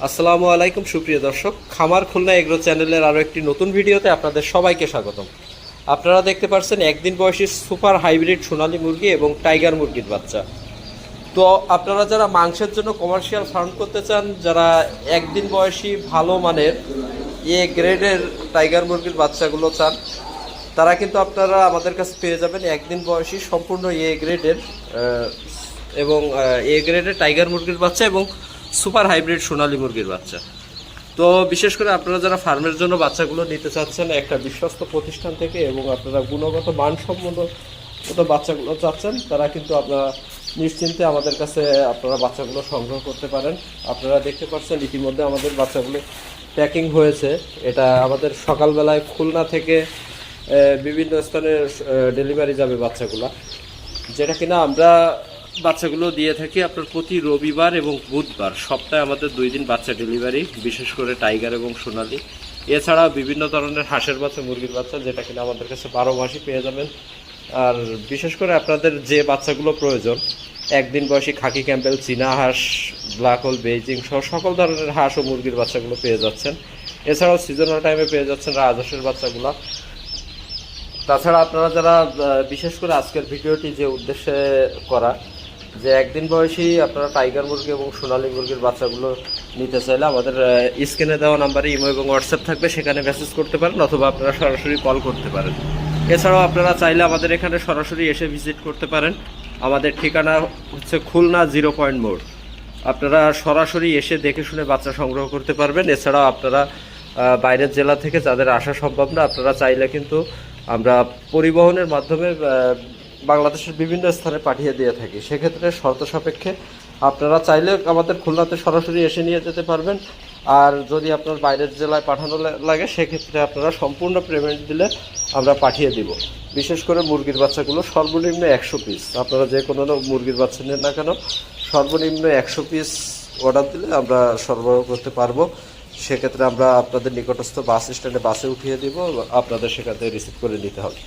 আসসালামু আলাইকুম সুপ্রিয় দর্শক, খামার খুলনা এগ্রো চ্যানেলের আরও একটি নতুন ভিডিওতে আপনাদের সবাইকে স্বাগতম। আপনারা দেখতে পাচ্ছেন একদিন বয়সী সুপার হাইব্রিড সোনালী মুরগি এবং টাইগার মুরগির বাচ্চা। তো আপনারা যারা মাংসের জন্য কমার্শিয়াল ফার্ম করতে চান, যারা একদিন বয়সী ভালো মানের গ্রেডের টাইগার মুরগির বাচ্চাগুলো চান, তারা কিন্তু আপনারা আমাদের কাছে পেয়ে যাবেন একদিন বয়সী সম্পূর্ণ গ্রেডের এবং গ্রেডের টাইগার মুরগির বাচ্চা এবং সুপার হাইব্রিড সোনালী মুরগির বাচ্চা। তো বিশেষ করে আপনারা যারা ফার্মের জন্য বাচ্চাগুলো নিতে চাচ্ছেন একটা বিশ্বস্ত প্রতিষ্ঠান থেকে এবং আপনারা গুণগত মানসম্মত বাচ্চাগুলো চাচ্ছেন, তারা কিন্তু আপনারা নিশ্চিন্তে আমাদের কাছে আপনারা বাচ্চাগুলো সংগ্রহ করতে পারেন। আপনারা দেখতে পাচ্ছেন ইতিমধ্যে আমাদের বাচ্চাগুলো প্যাকিং হয়েছে। এটা আমাদের সকালবেলায় খুলনা থেকে বিভিন্ন স্থানে ডেলিভারি যাবে বাচ্চাগুলো, যেটা কিনা আমরা বাচ্চাগুলো দিয়ে থাকি আপনার প্রতি রবিবার এবং বুধবার। সপ্তাহে আমাদের 2 দিন বাচ্চা ডেলিভারি, বিশেষ করে টাইগার এবং সোনালি। এছাড়া বিভিন্ন ধরনের হাঁসের বাচ্চা, মুরগির বাচ্চা, যেটা কিনা আমাদের কাছে 12 মাসই পেয়ে যাবেন। আর বিশেষ করে আপনাদের যে বাচ্চাগুলো প্রয়োজন, একদিন বয়সী খাকি ক্যাম্পেল, চীনা হাঁস, ব্ল্যাক হোল, বেইজিং সহ সকল ধরনের হাঁস ও মুরগির বাচ্চাগুলো পেয়ে যাচ্ছেন। এছাড়াও সিজনাল টাইমে পেয়ে যাচ্ছেন রাজহাঁসের বাচ্চাগুলো। তাছাড়া আপনারা যারা বিশেষ করে আজকের ভিডিওটি যে উদ্দেশ্যে করা, যে একদিন বয়সী আপনারা টাইগার মুরগি এবং সোনালী মুরগির বাচ্চাগুলো নিতে চাইলে আমাদের স্ক্রিনে দেওয়া নাম্বারে ইমো এবং হোয়াটসঅ্যাপ থাকবে, সেখানে মেসেজ করতে পারেন অথবা আপনারা সরাসরি কল করতে পারেন। এছাড়াও আপনারা চাইলে আমাদের এখানে সরাসরি এসে ভিজিট করতে পারেন। আমাদের ঠিকানা হচ্ছে খুলনা 0 পয়েন্ট মোড়। আপনারা সরাসরি এসে দেখে শুনে বাচ্চা সংগ্রহ করতে পারবেন। এছাড়াও আপনারা বাইরের জেলা থেকে যাদের আসা সম্ভব না, আপনারা চাইলে কিন্তু আমরা পরিবহনের মাধ্যমে বাংলাদেশের বিভিন্ন স্থানে পাঠিয়ে দিয়ে থাকি। সেক্ষেত্রে শর্ত সাপেক্ষে আপনারা চাইলে আমাদের খুলনাতে সরাসরি এসে নিয়ে যেতে পারবেন। আর যদি আপনার বাইরের জেলায় পাঠানো লাগে, সেক্ষেত্রে আপনারা সম্পূর্ণ পেমেন্ট দিলে আমরা পাঠিয়ে দিব। বিশেষ করে মুরগির বাচ্চাগুলো সর্বনিম্ন 100 পিস, আপনারা যে কোনো মুরগির বাচ্চা নেন না কেন, সর্বনিম্ন 100 পিস অর্ডার দিলে আমরা সরবরাহ করতে পারবো। সেক্ষেত্রে আমরা আপনাদের নিকটস্থ বাস স্ট্যান্ডে বাসে উঠিয়ে দিব, আপনাদের সেখান থেকে রিসিভ করে নিতে হবে।